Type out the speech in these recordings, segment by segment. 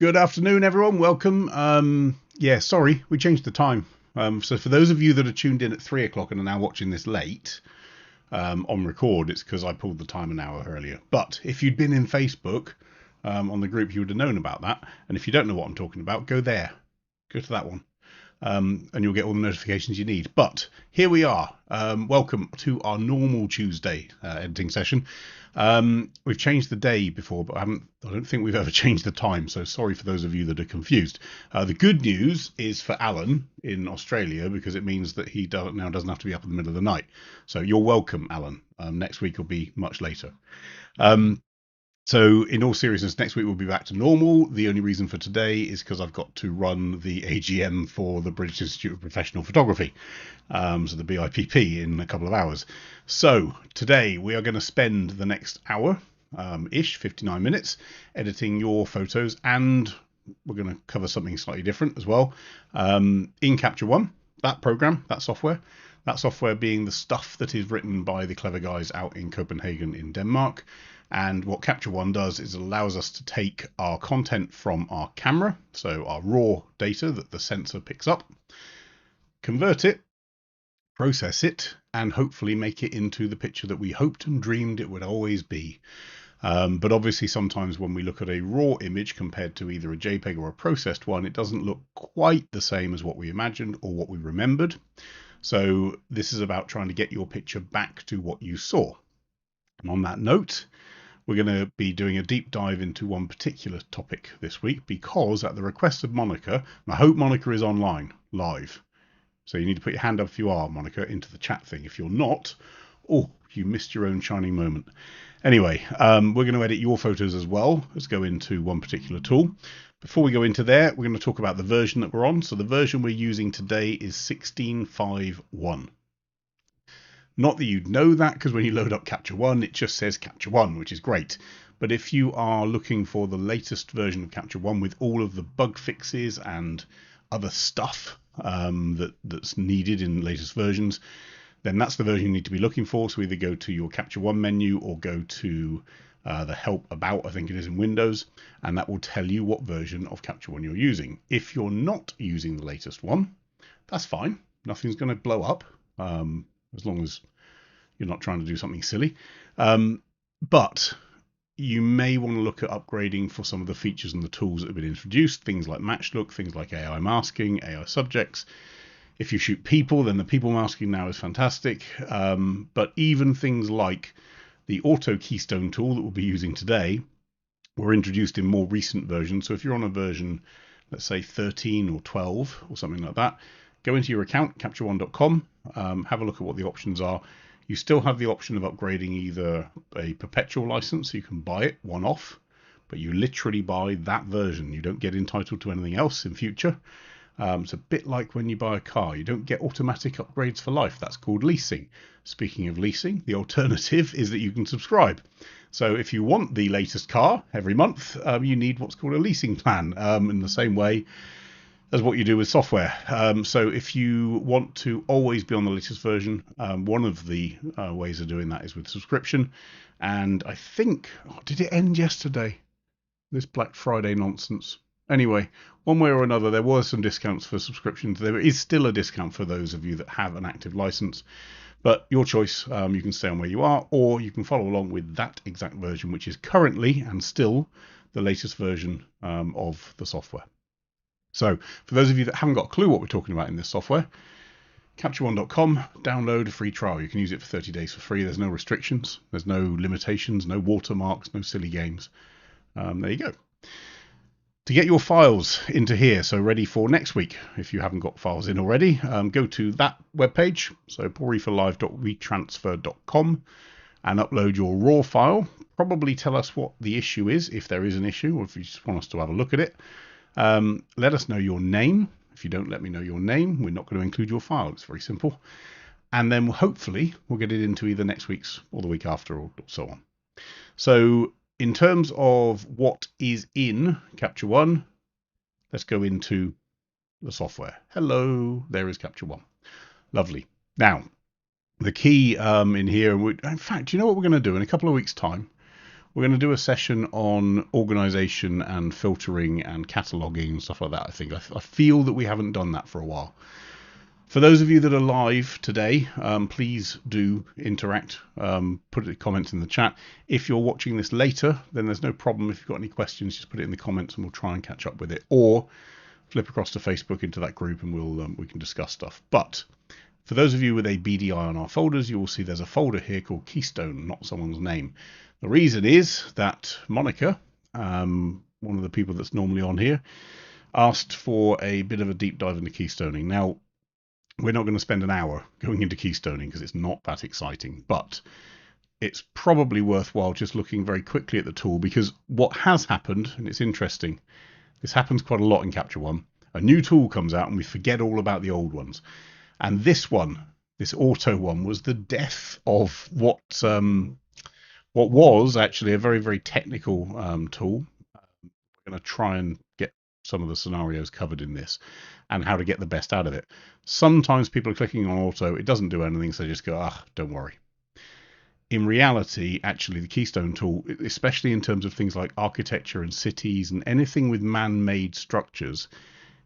Good afternoon, everyone. Welcome. Yeah, sorry, we changed the time. So for those of you that are tuned in at 3 o'clock and are now watching this late on record, it's because I pulled the time an hour earlier. But if you'd been in Facebook on the group, you would have known about that. And if you don't know what I'm talking about, go there. Go to that one. And you'll get all the notifications you need. But here we are. Welcome to our normal Tuesday editing session. We've changed the day before, but I don't think we've ever changed the time. So sorry for those of you that are confused. The good news is for Alan in Australia, because it means that he now doesn't have to be up in the middle of the night. So you're welcome, Alan. Next week will be much later. So in all seriousness, next week we'll be back to normal. The only reason for today is because I've got to run the AGM for the British Institute of Professional Photography, so the BIPP, in a couple of hours. So today we are going to spend the next hour, 59 minutes, editing your photos, and we're going to cover something slightly different as well. In Capture One, that program, that software being the stuff that is written by the clever guys out in Copenhagen in Denmark. And what Capture One does is it allows us to take our content from our camera, so our raw data that the sensor picks up, convert it, process it, and hopefully make it into the picture that we hoped and dreamed it would always be. But obviously sometimes when we look at a raw image compared to either a JPEG or a processed one, it doesn't look quite the same as what we imagined or what we remembered. So this is about trying to get your picture back to what you saw. And on that note, we're going to be doing a deep dive into one particular topic this week, because at the request of Monica, and I hope Monica is online, live. So you need to put your hand up if you are, Monica, into the chat thing. If you're not, oh, you missed your own shining moment. Anyway, we're going to edit your photos as well. Let's go into one particular tool. Before we go into there, we're going to talk about the version that we're on. So the version we're using today is 16.5.1. Not that you'd know that, because when you load up Capture One, it just says Capture One, which is great. But if you are looking for the latest version of Capture One with all of the bug fixes and other stuff that's needed in latest versions, then that's the version you need to be looking for. So either go to your Capture One menu or go to the Help About, I think it is, in Windows, and that will tell you what version of Capture One you're using. If you're not using the latest one, that's fine. Nothing's going to blow up. As long as you're not trying to do something silly. But you may want to look at upgrading for some of the features and the tools that have been introduced, things like match look, things like AI masking, AI subjects. If you shoot people, then the people masking now is fantastic. But even things like the auto keystone tool that we'll be using today were introduced in more recent versions. So if you're on a version, let's say 13 or 12 or something like that, go into your account, capture1.com, have a look at what the options are. You still have the option of upgrading either a perpetual license, so you can buy it one-off, but you literally buy that version. You don't get entitled to anything else in future. It's a bit like when you buy a car. You don't get automatic upgrades for life. That's called leasing. Speaking of leasing, the alternative is that you can subscribe. So if you want the latest car every month, you need what's called a leasing plan, in the same way as what you do with software. So if you want to always be on the latest version, one of the ways of doing that is with subscription. And I think, did it end yesterday? This Black Friday nonsense. Anyway, one way or another, there were some discounts for subscriptions. There is still a discount for those of you that have an active license. But your choice, you can stay on where you are, or you can follow along with that exact version, which is currently and still the latest version of the software. So for those of you that haven't got a clue what we're talking about in this software, capture1.com, download a free trial. You can use it for 30 days for free. There's no restrictions. There's no limitations, no watermarks, no silly games. There you go. To get your files into here, so ready for next week, if you haven't got files in already, go to that webpage, so paulreeferlive.retransfer.com, and upload your raw file. Probably tell us what the issue is, if there is an issue, or if you just want us to have a look at it. Let us know your name. If you don't let me know your name, we're not going to include your file. It's very simple. And then hopefully we'll get it into either next week's or the week after, or so on. So in terms of what is in Capture One, let's go into the software. Hello, there is Capture One. Lovely. Now, the key in here, in fact, do you know what we're going to do? In a couple of weeks' time, We're going to do a session on organization and filtering and cataloging and stuff like that. I think I feel that we haven't done that for a while. For those of you that are live today, please do interact. Put comments in the chat. If you're watching this later, then there's no problem. If you've got any questions, just put it in the comments and we'll try and catch up with it. Or flip across to Facebook into that group and we can discuss stuff. But for those of you with a BDI on our folders, you will see there's a folder here called Keystone, not someone's name. The reason is that Monica, one of the people that's normally on here, asked for a bit of a deep dive into keystoning. Now, we're not going to spend an hour going into keystoning because it's not that exciting, but it's probably worthwhile just looking very quickly at the tool, because what has happened, and it's interesting, this happens quite a lot in Capture One, a new tool comes out and we forget all about the old ones. And this one, this auto one, was the death of what was actually a very, very technical tool. We're going to try and get some of the scenarios covered in this and how to get the best out of it. Sometimes people are clicking on auto, it doesn't do anything, so they just go, don't worry. In reality, actually, the Keystone tool, especially in terms of things like architecture and cities and anything with man-made structures,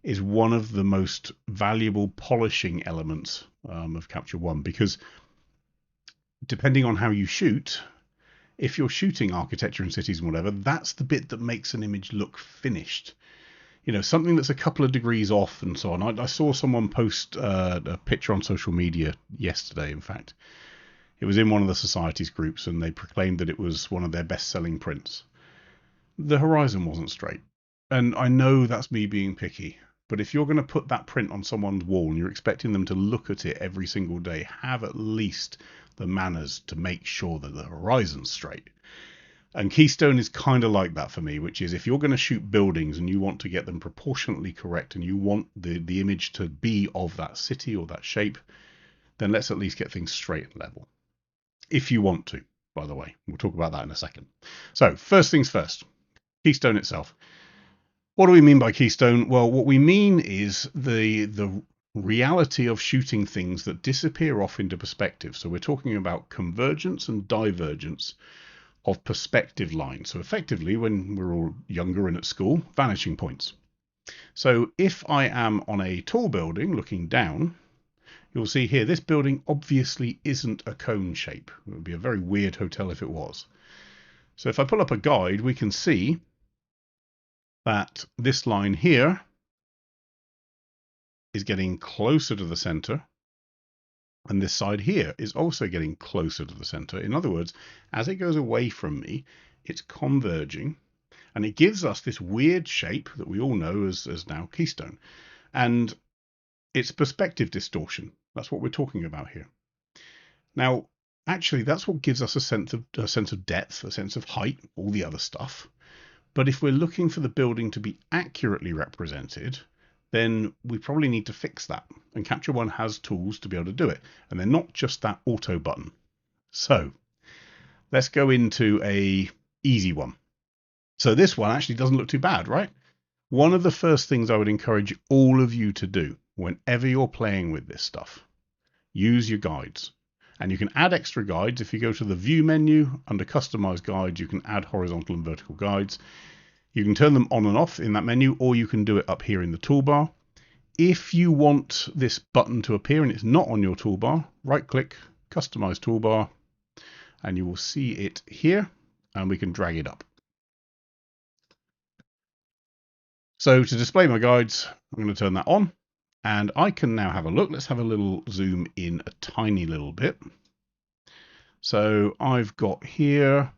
is one of the most valuable polishing elements of Capture One, because depending on how you shoot, if you're shooting architecture and cities and whatever, that's the bit that makes an image look finished. You know, something that's a couple of degrees off and so on. I saw someone post a picture on social media yesterday, in fact. It was in one of the society's groups, and they proclaimed that it was one of their best-selling prints. The horizon wasn't straight. And I know that's me being picky, but if you're going to put that print on someone's wall and you're expecting them to look at it every single day, have at least the manners to make sure that the horizon's straight. And Keystone is kind of like that for me, which is if you're going to shoot buildings and you want to get them proportionately correct and you want the image to be of that city or that shape, then let's at least get things straight and level. If you want to, by the way. We'll talk about that in a second. So first things first, Keystone itself. What do we mean by Keystone? Well, what we mean is the reality of shooting things that disappear off into perspective. So we're talking about convergence and divergence of perspective lines. So effectively, when we're all younger and at school, vanishing points. So if I am on a tall building looking down, you'll see here, this building obviously isn't a cone shape. It would be a very weird hotel if it was. So if I pull up a guide, we can see that this line here is getting closer to the center, and this side here is also getting closer to the center. In other words, as it goes away from me, it's converging, and it gives us this weird shape that we all know as now Keystone. And it's perspective distortion. That's what we're talking about here. Now, actually, that's what gives us a sense of depth, a sense of height, all the other stuff. But if we're looking for the building to be accurately represented, then we probably need to fix that. And Capture One has tools to be able to do it. And they're not just that auto button. So let's go into a easy one. So this one actually doesn't look too bad, right? One of the first things I would encourage all of you to do whenever you're playing with this stuff, use your guides. And you can add extra guides. If you go to the view menu under customize guides, you can add horizontal and vertical guides. You can turn them on and off in that menu, or you can do it up here in the toolbar. If you want this button to appear and it's not on your toolbar, right click, customize toolbar, and you will see it here, and we can drag it up. So to display my guides, I'm going to turn that on, and I can now have a look. Let's have a little zoom in a tiny little bit. So I've got here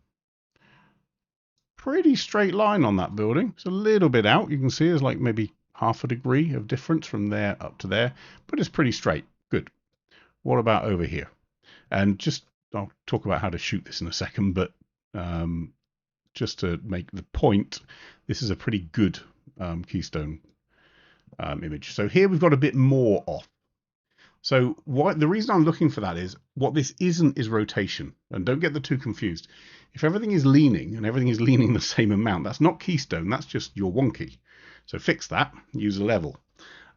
pretty straight line on that building. It's a little bit out. You can see there's like maybe half a degree of difference from there up to there, but it's pretty straight. Good. What about over here? And just, I'll talk about how to shoot this in a second, but just to make the point, this is a pretty good Keystone image. So here we've got a bit more off. So the reason I'm looking for that is what this isn't is rotation. And don't get the two confused. If everything is leaning and everything is leaning the same amount, that's not Keystone, that's just you're wonky. So fix that, use a level.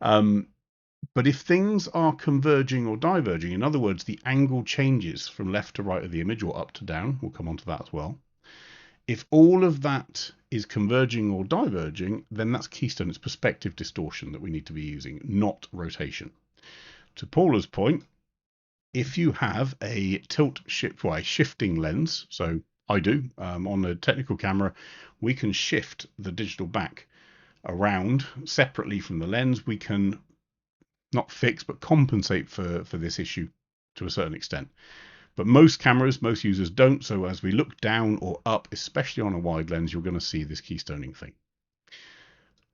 But if things are converging or diverging, in other words, the angle changes from left to right of the image or up to down, we'll come on to that as well. If all of that is converging or diverging, then that's keystone. It's perspective distortion that we need to be using, not rotation. To Paula's point, if you have a shifting lens, so I do, on a technical camera, we can shift the digital back around separately from the lens. We can not fix, but compensate for this issue to a certain extent. But most cameras, most users don't. So as we look down or up, especially on a wide lens, you're going to see this keystoning thing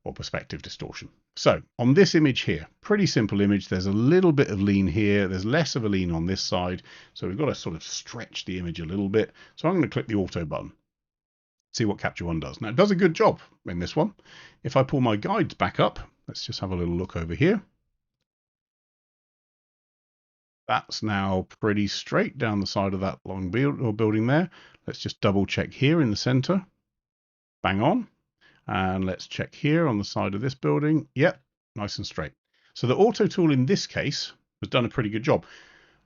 or perspective distortion. So on this image here, pretty simple image. There's a little bit of lean here. There's less of a lean on this side. So we've got to sort of stretch the image a little bit. So I'm going to click the auto button, see what Capture One does. Now it does a good job in this one. If I pull my guides back up, let's just have a little look over here. That's now pretty straight down the side of that long building there. Let's just double check here in the center. Bang on. And let's check here on the side of this building. Yep, nice and straight. So the auto tool in this case has done a pretty good job.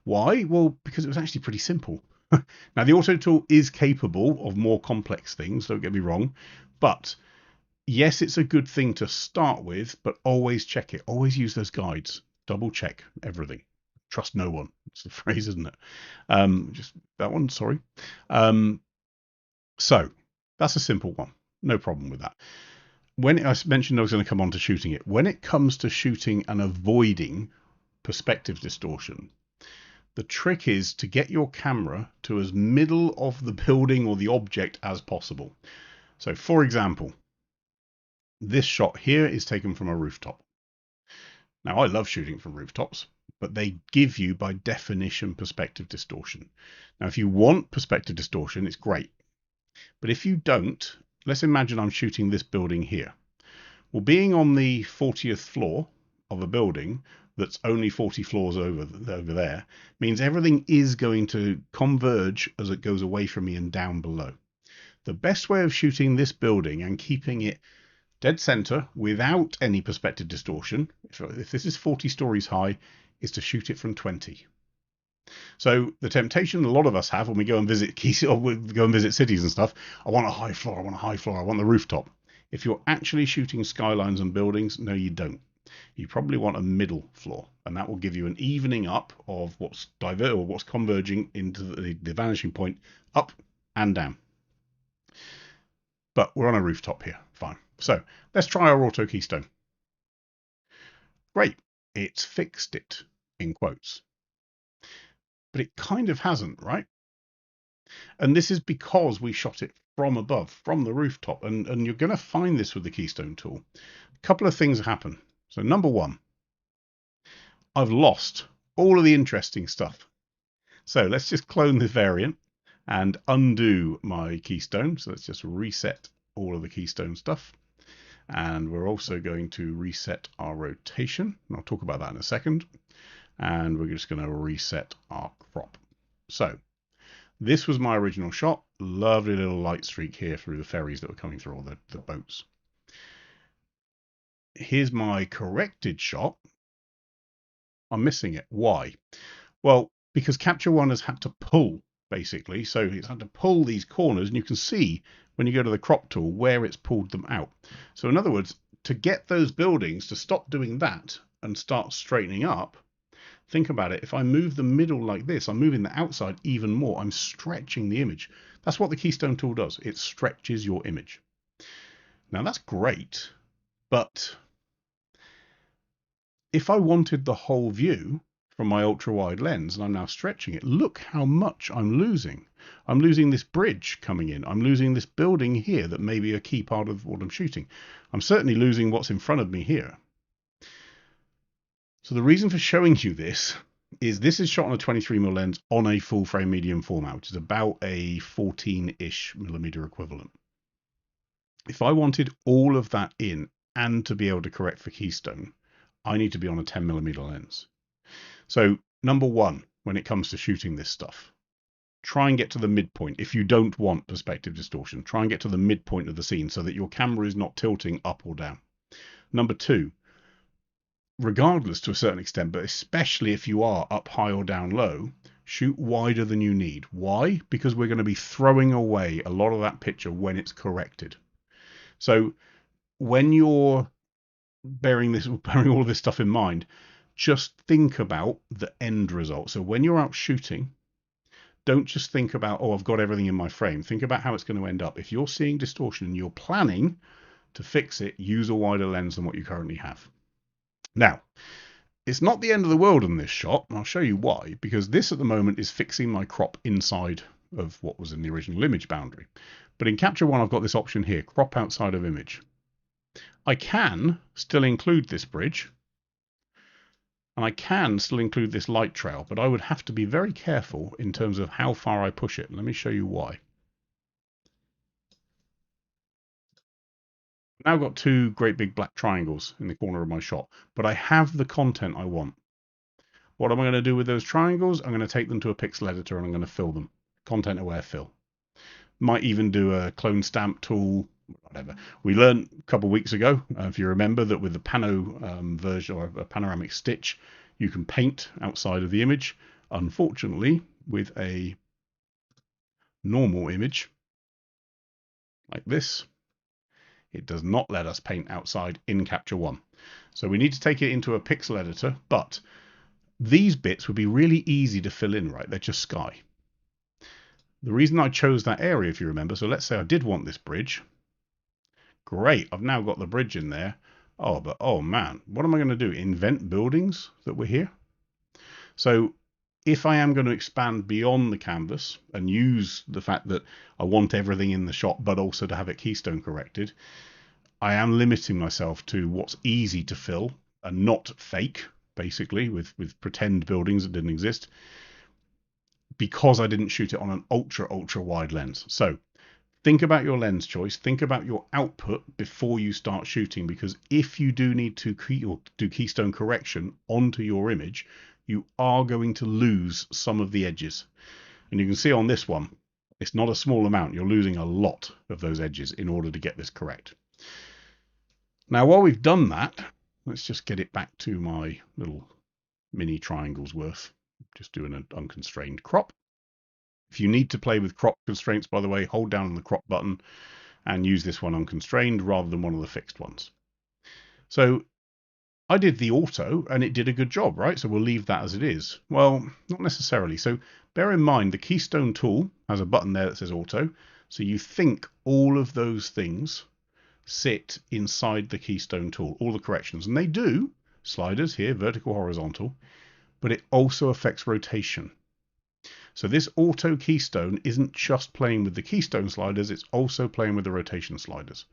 Why? Well, because it was actually pretty simple. Now the auto tool is capable of more complex things, don't get me wrong. But yes, it's a good thing to start with, but always check it. Always use those guides. Double check everything. Trust no one. It's the phrase, isn't it? Just that one, sorry. So that's a simple one. No problem with that. When I mentioned I was going to come on to shooting it, when it comes to shooting and avoiding perspective distortion, the trick is to get your camera to as middle of the building or the object as possible. So for example, this shot here is taken from a rooftop. Now I love shooting from rooftops, but they give you by definition perspective distortion. Now if you want perspective distortion, it's great. But if you don't, let's imagine I'm shooting this building here. Well, being on the 40th floor of a building that's only 40 floors over there means everything is going to converge as it goes away from me and down below. The best way of shooting this building and keeping it dead center without any perspective distortion, if this is 40 stories high, is to shoot it from 20. So the temptation a lot of us have when we go and visit cities and stuff, I want a high floor, I want a high floor, I want the rooftop. If you're actually shooting skylines and buildings, no, you don't. You probably want a middle floor, and that will give you an evening up of what's converging into the vanishing point up and down. But we're on a rooftop here, fine. So let's try our auto keystone. Great, it's fixed it, in quotes. But it kind of hasn't, right? And this is because we shot it from above, from the rooftop. And you're going to find this with the Keystone tool. A couple of things happen. So number one, I've lost all of the interesting stuff. So let's just clone the variant and undo my Keystone. So let's just reset all of the Keystone stuff. And we're also going to reset our rotation. And I'll talk about that in a second. And we're just going to reset our crop. So this was my original shot. Lovely little light streak here through the ferries that were coming through, all the boats. Here's my corrected shot. I'm missing it. Why? Well, because Capture One has had to pull, basically. So it's had to pull these corners, and you can see when you go to the crop tool where it's pulled them out. So in other words, to get those buildings to stop doing that and start straightening up, think about it. If I move the middle like this, I'm moving the outside even more. I'm stretching the image. That's what the Keystone tool does. It stretches your image. Now that's great, but if I wanted the whole view from my ultra wide lens and I'm now stretching it, look how much I'm losing. I'm losing this bridge coming in. I'm losing this building here that may be a key part of what I'm shooting. I'm certainly losing what's in front of me here. So the reason for showing you this is shot on a 23mm lens on a full frame medium format, which is about a 14-ish millimeter equivalent. If I wanted all of that in and to be able to correct for Keystone, I need to be on a 10mm lens. So number one, when it comes to shooting this stuff, try and get to the midpoint. If you don't want perspective distortion, try and get to the midpoint of the scene so that your camera is not tilting up or down. Number two, regardless to a certain extent, but especially if you are up high or down low, shoot wider than you need. Why? Because we're going to be throwing away a lot of that picture when it's corrected. So when you're bearing all of this stuff in mind, just think about the end result. So when you're out shooting, don't just think about, oh, I've got everything in my frame. Think about how it's going to end up. If you're seeing distortion and you're planning to fix it, use a wider lens than what you currently have. Now, it's not the end of the world in this shot, and I'll show you why, because this at the moment is fixing my crop inside of what was in the original image boundary. But in Capture One, I've got this option here, crop outside of image. I can still include this bridge, and I can still include this light trail, but I would have to be very careful in terms of how far I push it. Let me show you why. I've now got two great big black triangles in the corner of my shot, but I have the content I want. What am I going to do with those triangles? I'm going to take them to a pixel editor and I'm going to fill them. Content aware fill. Might even do a clone stamp tool, whatever. We learned a couple of weeks ago, if you remember, that with the pano version or a panoramic stitch, you can paint outside of the image. Unfortunately, with a normal image like this, it does not let us paint outside in Capture One. So we need to take it into a pixel editor, but these bits would be really easy to fill in, right? They're just sky. The reason I chose that area, if you remember, so let's say I did want this bridge. Great, I've now got the bridge in there. Oh, but oh man, what am I going to do? Invent buildings that were here? So if I am going to expand beyond the canvas and use the fact that I want everything in the shot, but also to have it keystone corrected, I am limiting myself to what's easy to fill and not fake, basically, with pretend buildings that didn't exist, because I didn't shoot it on an ultra wide lens. So think about your lens choice, think about your output before you start shooting, because if you do need to do keystone correction onto your image, you are going to lose some of the edges. And you can see on this one, it's not a small amount. You're losing a lot of those edges in order to get this correct. Now, while we've done that, let's just get it back to my little mini triangles worth. Just doing an unconstrained crop. If you need to play with crop constraints, by the way, hold down on the crop button and use this one unconstrained rather than one of the fixed ones. So I did the auto and it did a good job, right? So we'll leave that as it is. Well, not necessarily. So bear in mind the Keystone tool has a button there that says auto. So you think all of those things sit inside the Keystone tool, all the corrections, and they do. Sliders here, vertical, horizontal, but it also affects rotation. So this auto keystone isn't just playing with the keystone sliders, it's also playing with the rotation sliders.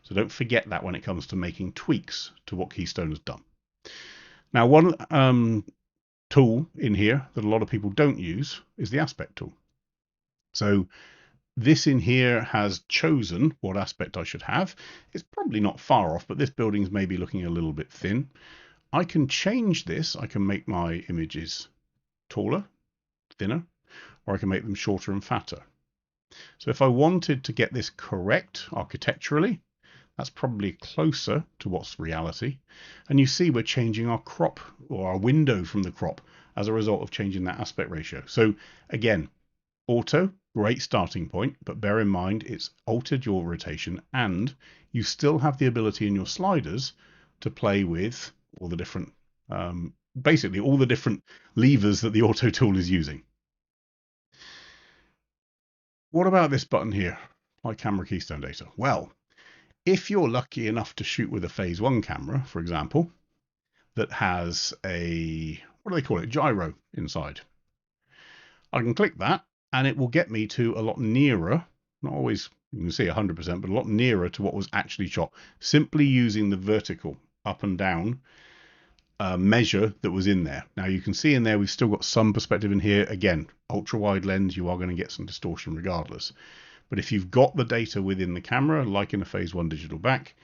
So don't forget that when it comes to making tweaks to what Keystone has done. Now, one tool in here that a lot of people don't use is the aspect tool. So this in here has chosen what aspect I should have. It's probably not far off, but this building's maybe looking a little bit thin. I can change this. I can make my images taller, thinner, or I can make them shorter and fatter. So if I wanted to get this correct architecturally, that's probably closer to what's reality. And you see we're changing our crop or our window from the crop as a result of changing that aspect ratio. So again, auto, great starting point, but bear in mind it's altered your rotation and you still have the ability in your sliders to play with all the different, basically all the different levers that the auto tool is using. What about this button here? Apply camera keystone data. Well, if you're lucky enough to shoot with a phase 1 camera, for example, that has a, what do they call it, gyro inside, I can click that and it will get me to a lot nearer, not always you can see 100%, but a lot nearer to what was actually shot, simply using the vertical up and down measure that was in there. Now you can see in there we've still got some perspective in here. Again, ultra wide lens, you are going to get some distortion regardless. But if you've got the data within the camera, like in a phase 1 digital back,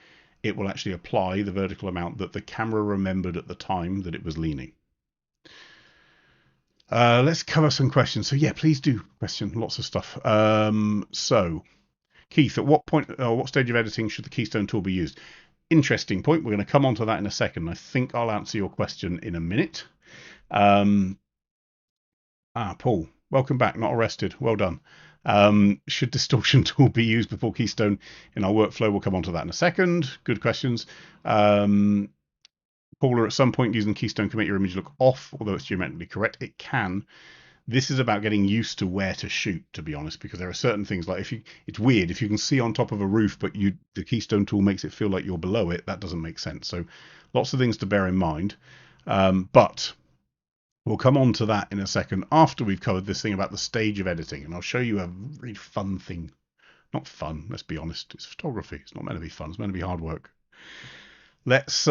it will actually apply the vertical amount that the camera remembered at the time that it was leaning. Let's cover some questions. So yeah, please do question lots of stuff. So Keith, at what point, what stage of editing should the Keystone tool be used? Interesting point. We're going to come on to that in a second. I think I'll answer your question in a minute. Paul, welcome back. Not arrested. Well done. Should distortion tool be used before Keystone in our workflow? We'll come on to that in a second. Good questions. Paula, at some point using Keystone can make your image look off, although it's geometrically correct. It can. This is about getting used to where to shoot, to be honest, because there are certain things like it's weird if you can see on top of a roof, but the Keystone tool makes it feel like you're below it. That doesn't make sense. So lots of things to bear in mind. But we'll come on to that in a second after we've covered this thing about the stage of editing, and I'll show you a really fun thing. Not fun, let's be honest. It's photography. It's not meant to be fun. It's meant to be hard work. Let's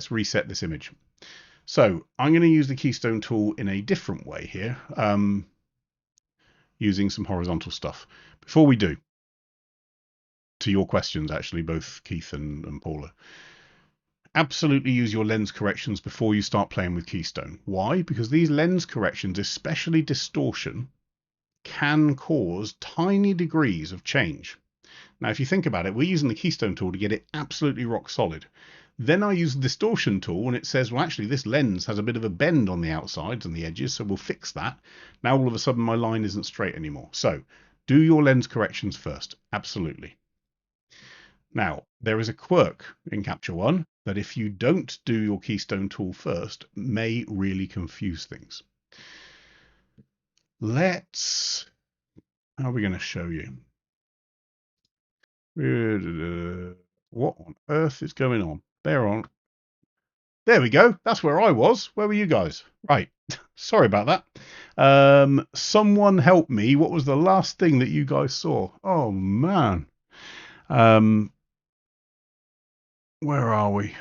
reset this image. So I'm going to use the Keystone tool in a different way here, using some horizontal stuff. Before we do, to your questions, actually, both Keith and Paula, absolutely use your lens corrections before you start playing with Keystone. Why? Because these lens corrections, especially distortion, can cause tiny degrees of change. Now, if you think about it, we're using the Keystone tool to get it absolutely rock solid. Then I use the distortion tool and it says, well, actually, this lens has a bit of a bend on the outsides and the edges, so we'll fix that. Now, all of a sudden, my line isn't straight anymore. So do your lens corrections first. Absolutely. Now, there is a quirk in Capture One that if you don't do your Keystone tool first, may really confuse things. How are we going to show you? What on earth is going on? There we go. That's where I was. Where were you guys? Right. Sorry about that. Someone help me. What was the last thing that you guys saw? Oh, man. Where are we?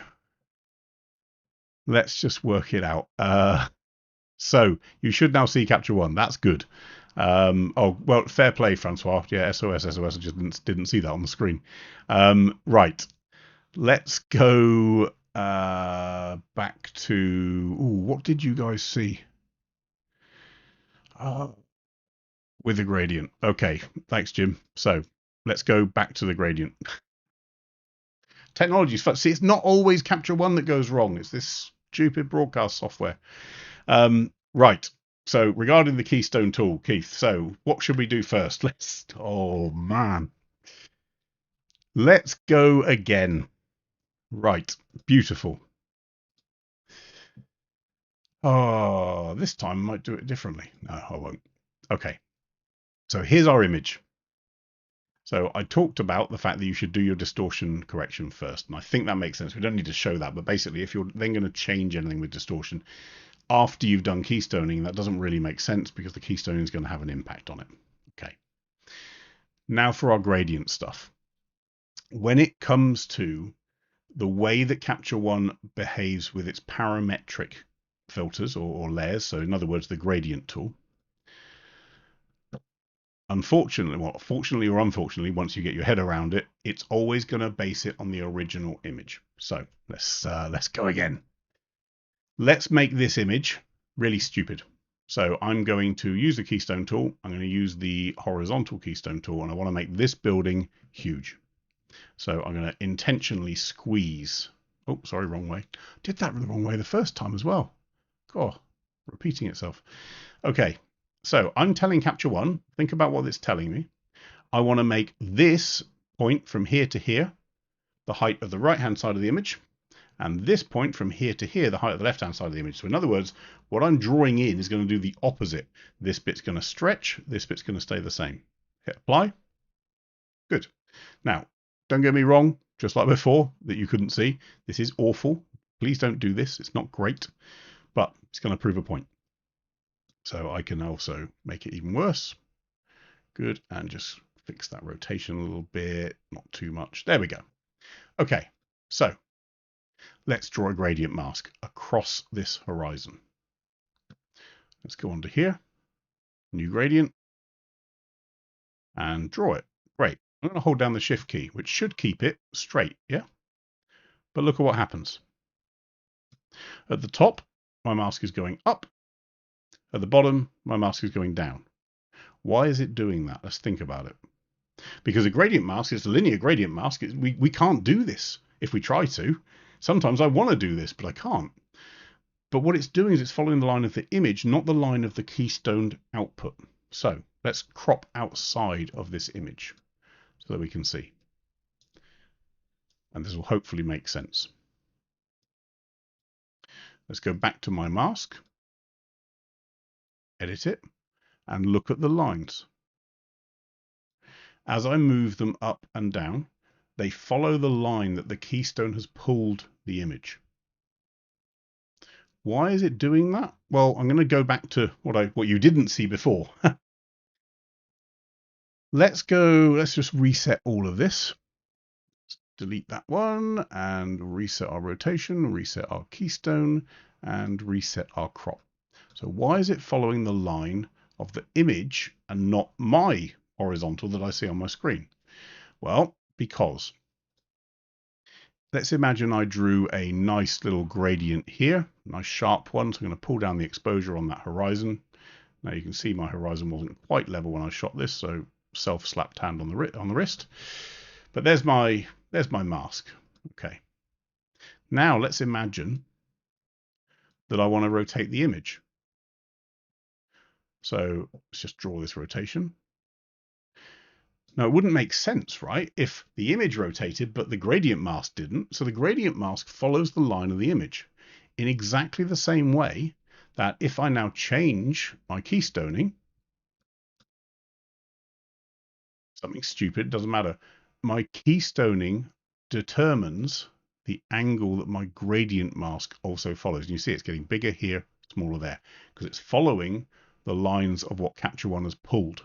Let's just work it out. So you should now see Capture One. That's good. Oh, well, fair play, Francois. Yeah, SOS. I just didn't see that on the screen. Right. Let's go back to... what did you guys see? With the gradient. Okay, thanks, Jim. So let's go back to the gradient. Technology's fun. See, it's not always Capture One that goes wrong. It's this stupid broadcast software. Right. So regarding the Keystone tool, Keith, so what should we do first? Oh, man. Let's go again. Right. Beautiful. Oh, this time I might do it differently. No, I won't. Okay. So here's our image. So I talked about the fact that you should do your distortion correction first. And I think that makes sense. We don't need to show that. But basically, if you're then going to change anything with distortion after you've done keystoning, that doesn't really make sense because the keystoning is going to have an impact on it. Okay. Now for our gradient stuff. When it comes to the way that Capture One behaves with its parametric filters or layers, so in other words, the gradient tool, fortunately or unfortunately, once you get your head around it, it's always going to base it on the original image. So let's go again. Let's make this image really stupid. So I'm going to use the Keystone tool. I'm going to use the horizontal Keystone tool, and I want to make this building huge. So I'm going to intentionally squeeze. Oh, sorry, wrong way. Did that the wrong way the first time as well. God, repeating itself. Okay, so I'm telling Capture One, think about what it's telling me. I want to make this point from here to here the height of the right-hand side of the image, and this point from here to here the height of the left-hand side of the image. So in other words, what I'm drawing in is going to do the opposite. This bit's going to stretch, this bit's going to stay the same. Hit apply. Good. Now, don't get me wrong, just like before that you couldn't see, this is awful. Please don't do this. It's not great, but it's going to prove a point. So I can also make it even worse. Good. And just fix that rotation a little bit, not too much. There we go. Okay. So let's draw a gradient mask across this horizon. Let's go onto here, new gradient, and draw it. Great. I'm going to hold down the shift key, which should keep it straight. Yeah. But look at what happens. At the top, my mask is going up. At the bottom, my mask is going down. Why is it doing that? Let's think about it. Because a gradient mask is a linear gradient mask. We can't do this if we try to. Sometimes I want to do this, but I can't. But what it's doing is it's following the line of the image, not the line of the keystoned output. So let's crop outside of this image so that we can see. And this will hopefully make sense. Let's go back to my mask, edit it, and look at the lines. As I move them up and down, they follow the line that the keystone has pulled the image. Why is it doing that? Well, I'm going to go back to what you didn't see before. Let's just reset all of this. Let's delete that one and reset our rotation, reset our keystone, and reset our crop. So why is it following the line of the image and not my horizontal that I see on my screen? Well, because let's imagine I drew a nice little gradient here, nice sharp one. So I'm going to pull down the exposure on that horizon. Now you can see my horizon wasn't quite level when I shot this, so self-slapped hand on the wrist. But there's my mask. Okay. Now let's imagine that I want to rotate the image. So let's just draw this rotation. Now, it wouldn't make sense, right, if the image rotated, but the gradient mask didn't. So the gradient mask follows the line of the image in exactly the same way that if I now change my keystoning, something stupid, doesn't matter, my keystoning determines the angle that my gradient mask also follows. And you see it's getting bigger here, smaller there, because it's following the lines of what Capture One has pulled.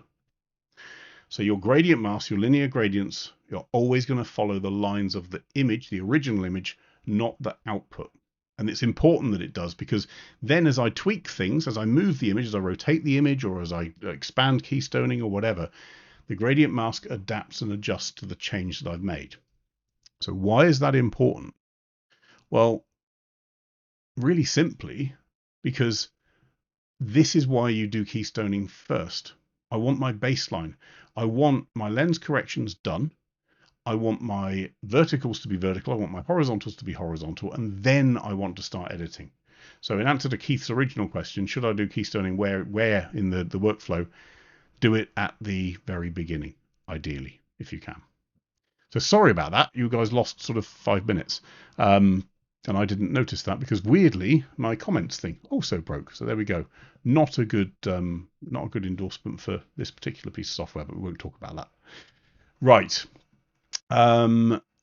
So your gradient masks, your linear gradients, you're always going to follow the lines of the image, the original image, not the output. And it's important that it does, because then as I tweak things, as I move the image, as I rotate the image, or as I expand keystoning or whatever, the gradient mask adapts and adjusts to the change that I've made. So why is that important? Well, really simply, because this is why you do keystoning first. I want my baseline. I want my lens corrections done. I want my verticals to be vertical. I want my horizontals to be horizontal. And then I want to start editing. So in answer to Keith's original question, should I do keystoning where in the workflow? Do it at the very beginning, ideally, if you can. So sorry about that. You guys lost sort of 5 minutes. And I didn't notice that because weirdly my comments thing also broke. So there we go. Not a good endorsement for this particular piece of software, but we won't talk about that. Right.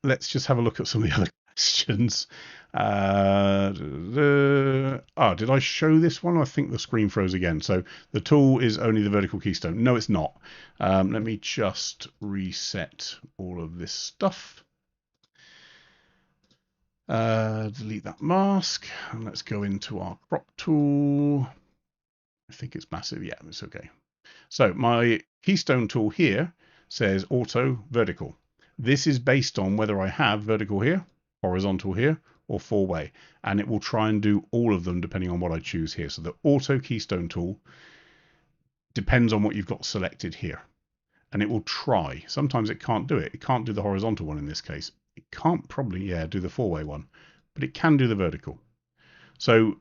Let's just have a look at some of the other questions. Did I show this one? I think the screen froze again. So the tool is only the vertical keystone. No, it's not. Let me just reset all of this stuff. Delete that mask and let's go into our crop tool. I think it's massive. Yeah, it's okay. So my keystone tool here says auto vertical. This is based on whether I have vertical here, horizontal here, or four-way, and it will try and do all of them depending on what I choose here. So the auto keystone tool depends on what you've got selected here, and it will try. Sometimes it can't do it. It can't do the horizontal one in this case. It can't probably, do the four-way one, but it can do the vertical. So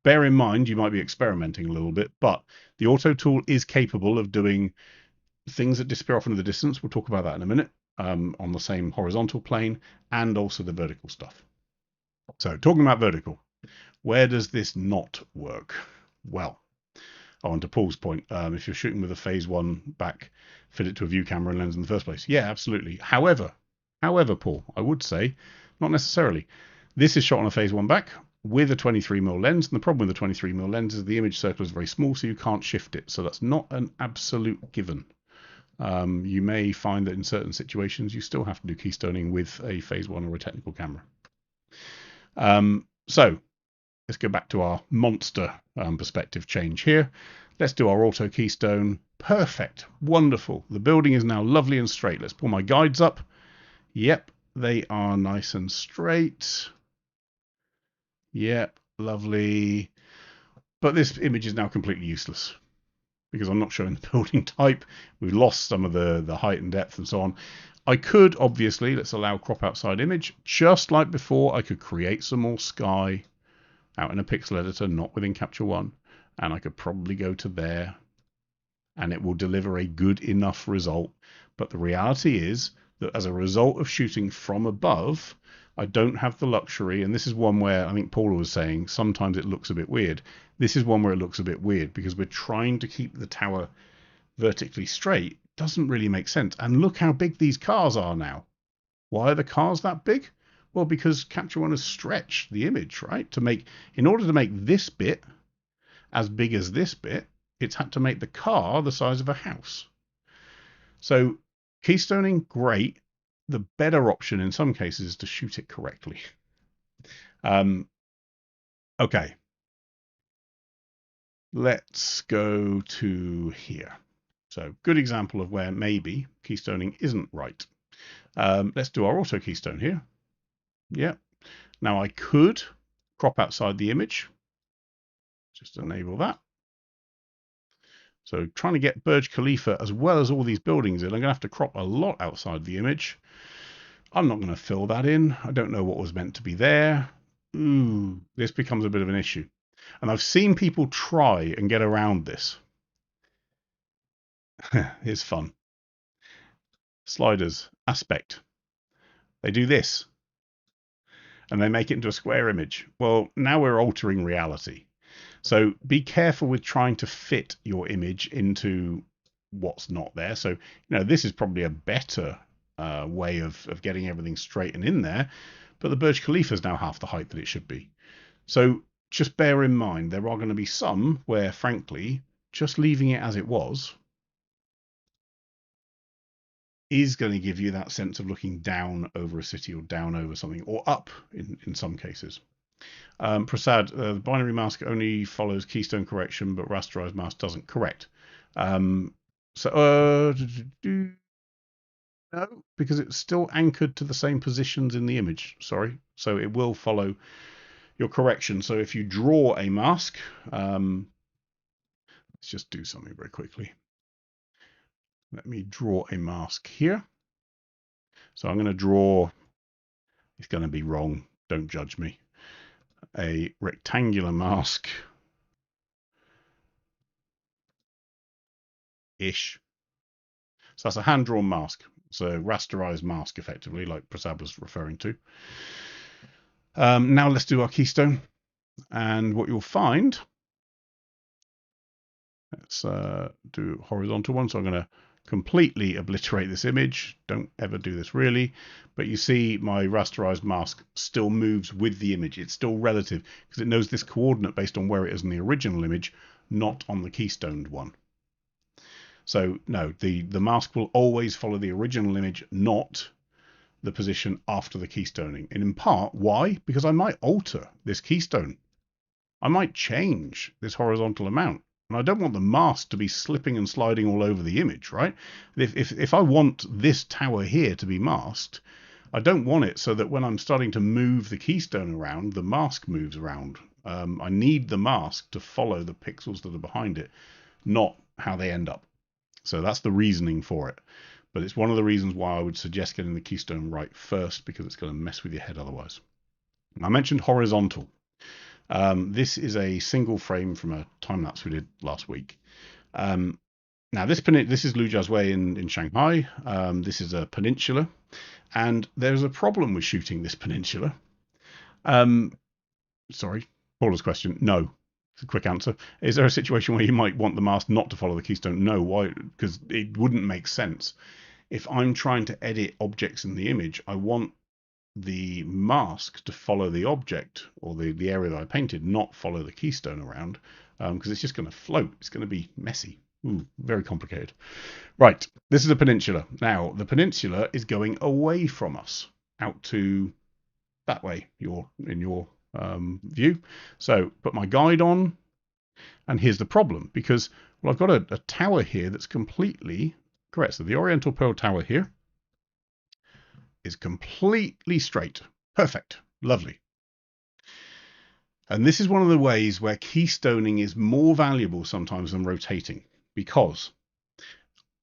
bear in mind, you might be experimenting a little bit, but the auto tool is capable of doing things that disappear off into the distance. We'll talk about that in a minute, on the same horizontal plane, and also the vertical stuff. So talking about vertical, where does this not work? Well, on to Paul's point, if you're shooting with a phase one back, fit it to a view camera and lens in the first place. Yeah, absolutely. However, Paul, I would say, not necessarily. This is shot on a phase one back with a 23mm lens, and the problem with the 23mm lens is the image circle is very small, so you can't shift it. So that's not an absolute given. You may find that in certain situations you still have to do keystoning with a phase one or a technical camera. So let's go back to our monster perspective change here. Let's do our auto keystone. Perfect, wonderful. The building is now lovely and straight. Let's pull my guides up. Yep, they are nice and straight. Yep, lovely. But this image is now completely useless because I'm not showing the building type. We've lost some of the height and depth and so on. I could, obviously, let's allow crop outside image. Just like before, I could create some more sky out in a pixel editor, not within Capture One, and I could probably go to there and it will deliver a good enough result. But the reality is that as a result of shooting from above, I don't have the luxury, and this is one where I think Paula was saying sometimes it looks a bit weird. This is one where it looks a bit weird because we're trying to keep the tower vertically straight. Doesn't really make sense. And look how big these cars are now. Why are the cars that big? Well, because Capture One has stretched the image, right? In order to make this bit as big as this bit, it's had to make the car the size of a house. So keystoning, great. The better option in some cases is to shoot it correctly. Okay. Let's go to here. So good example of where maybe keystoning isn't right. Let's do our auto keystone here. Yeah. Now I could crop outside the image. Just enable that. So trying to get Burj Khalifa as well as all these buildings in, I'm going to have to crop a lot outside the image. I'm not going to fill that in. I don't know what was meant to be there. Ooh, this becomes a bit of an issue. And I've seen people try and get around this. It's fun. Sliders, aspect. They do this. And they make it into a square image. Well, now we're altering reality. So be careful with trying to fit your image into what's not there. So, this is probably a better way of getting everything straight and in there. But the Burj Khalifa is now half the height that it should be. So just bear in mind, there are going to be some where, frankly, just leaving it as it was is going to give you that sense of looking down over a city or down over something, or up in some cases. Prasad, the binary mask only follows keystone correction, but rasterized mask doesn't. Correct. No, because it's still anchored to the same positions in the image. Sorry. So it will follow your correction. So if you draw a mask, let's just do something very quickly. Let me draw a mask here. So I'm going to draw, it's going to be wrong, don't judge me, a rectangular mask ish. So that's a hand-drawn mask. So rasterized mask, effectively, like Prasad was referring to. Now let's do our keystone. And what you'll find, let's do horizontal one. So I'm going to completely obliterate this image. Don't ever do this really. But you see my rasterized mask still moves with the image. It's still relative because it knows this coordinate based on where it is in the original image, not on the keystoned one. So no, the mask will always follow the original image, not the position after the keystoning. And in part, why? Because I might alter this keystone. I might change this horizontal amount. And I don't want the mask to be slipping and sliding all over the image, right? If I want this tower here to be masked, I don't want it so that when I'm starting to move the keystone around, the mask moves around. I need the mask to follow the pixels that are behind it, not how they end up. So that's the reasoning for it. But it's one of the reasons why I would suggest getting the keystone right first, because it's going to mess with your head otherwise. I mentioned horizontal. This is a single frame from a time lapse we did last week. Now this is Lujiazui in Shanghai. This is a peninsula, and there's a problem with shooting this peninsula. Sorry, Paula's question. No. It's a quick answer. Is there a situation where you might want the mask not to follow the keystone? No. Why? Because it wouldn't make sense. If I'm trying to edit objects in the image, I want the mask to follow the object or the area that I painted, not follow the keystone around, because it's just going to float. It's going to be messy. Ooh, very complicated. Right, this is a peninsula. Now, the peninsula is going away from us, out to that way, in your view. So put my guide on, and here's the problem, because I've got a tower here that's completely correct. So the Oriental Pearl Tower here is completely straight. Perfect. Lovely. And this is one of the ways where keystoning is more valuable sometimes than rotating, because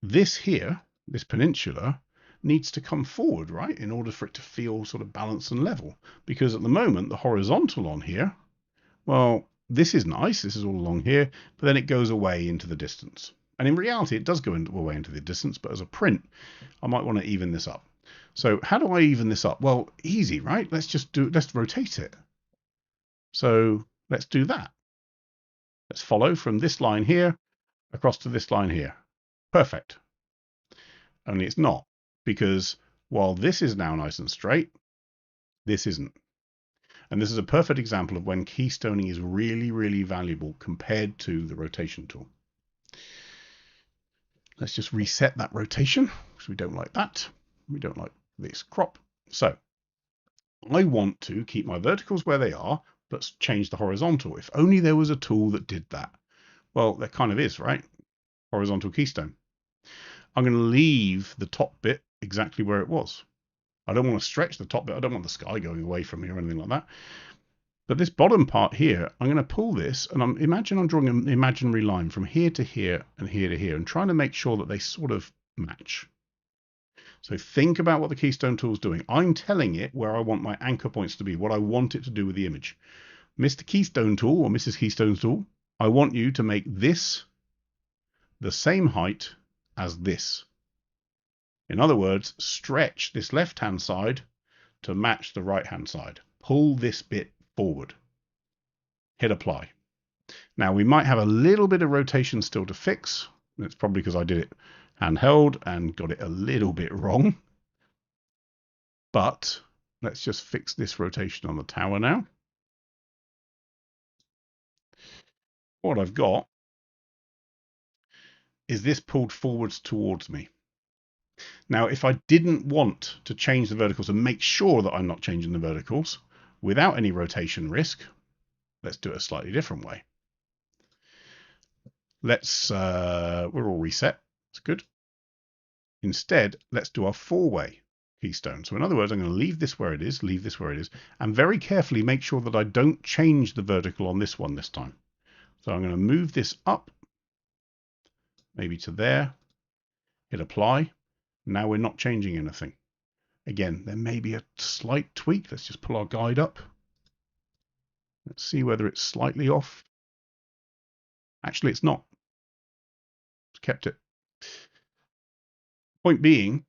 this here, this peninsula, needs to come forward, right, in order for it to feel sort of balanced and level. Because at the moment, the horizontal on here, Well, this is nice. This is all along here, but then it goes away into the distance. And in reality, it does go away into the distance, but as a print, I might want to even this up. So how do I even this up? Well, easy, right? Let's rotate it. So let's do that. Let's follow from this line here across to this line here. Perfect. Only it's not, because while this is now nice and straight, this isn't. And this is a perfect example of when keystoning is really, really valuable compared to the rotation tool. Let's just reset that rotation, because we don't like that. We don't like this crop. So I want to keep my verticals where they are, but change the horizontal. If only there was a tool that did that. Well, there kind of is, right? Horizontal keystone. I'm going to leave the top bit exactly where it was. I don't want to stretch the top bit. I don't want the sky going away from here or anything like that. But this bottom part here, I'm going to pull this, and imagine I'm drawing an imaginary line from here to here and here to here, and trying to make sure that they sort of match. So think about what the Keystone tool is doing. I'm telling it where I want my anchor points to be, what I want it to do with the image. Mr. Keystone tool or Mrs. Keystone tool, I want you to make this the same height as this. In other words, stretch this left-hand side to match the right-hand side. Pull this bit forward. Hit apply. Now we might have a little bit of rotation still to fix. It's probably because I did it handheld and got it a little bit wrong. But let's just fix this rotation on the tower now. What I've got is this pulled forwards towards me. Now, if I didn't want to change the verticals and make sure that I'm not changing the verticals without any rotation risk, let's do it a slightly different way. We're all reset. That's good. Instead, let's do our four-way keystone. So in other words, I'm going to leave this where it is, leave this where it is, and very carefully make sure that I don't change the vertical on this one this time. So I'm going to move this up, maybe to there, hit apply. Now we're not changing anything. Again, there may be a slight tweak. Let's just pull our guide up. Let's see whether it's slightly off. Actually, it's not. It's kept it. Point being,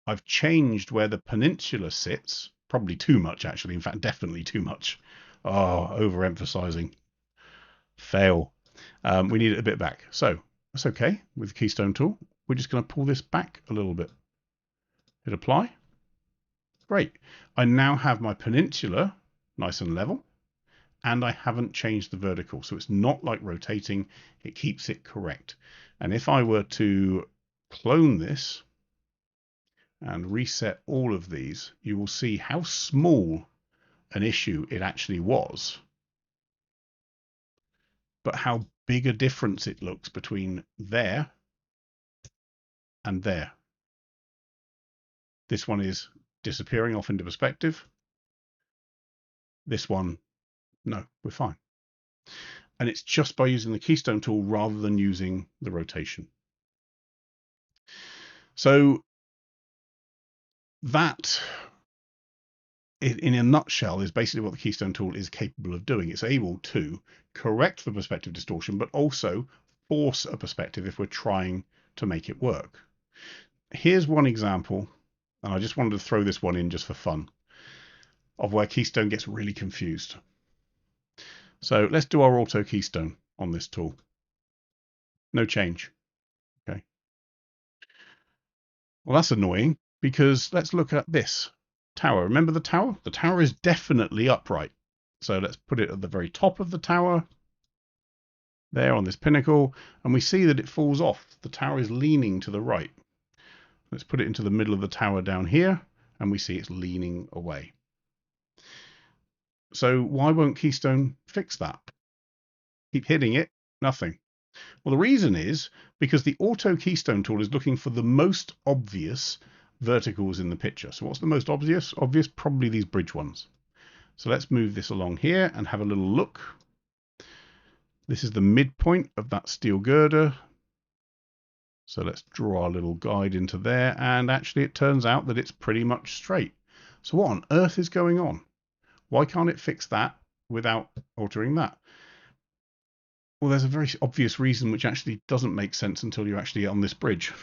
I've changed where the peninsula sits. Probably too much, actually. In fact, definitely too much. Oh, overemphasizing. Fail. We need it a bit back. So that's okay with the Keystone tool. We're just going to pull this back a little bit. Hit apply. Great. I now have my peninsula nice and level, and I haven't changed the vertical. So it's not like rotating. It keeps it correct. And if I were to clone this and reset all of these, you will see how small an issue it actually was, but how big a difference it looks between there and there. This one is disappearing off into perspective. This one, no, we're fine. And it's just by using the Keystone tool rather than using the rotation. So that, in a nutshell, is basically what the Keystone tool is capable of doing. It's able to correct the perspective distortion, but also force a perspective if we're trying to make it work. Here's one example, and I just wanted to throw this one in just for fun, of where Keystone gets really confused. So let's do our auto keystone on this tool. No change. Okay. Well, that's annoying, because let's look at this tower. Remember the tower? The tower is definitely upright. So let's put it at the very top of the tower, there on this pinnacle, and we see that it falls off. The tower is leaning to the right. Let's put it into the middle of the tower down here, and we see it's leaning away. So why won't Keystone fix that? Keep hitting it, nothing. Well, the reason is because the auto keystone tool is looking for the most obvious verticals in the picture. So what's the most obvious? Obvious, probably these bridge ones. So let's move this along here and have a little look. This is the midpoint of that steel girder. So let's draw our little guide into there, and actually it turns out that it's pretty much straight. So what on earth is going on? Why can't it fix that without altering that? Well, there's a very obvious reason which actually doesn't make sense until you're actually on this bridge.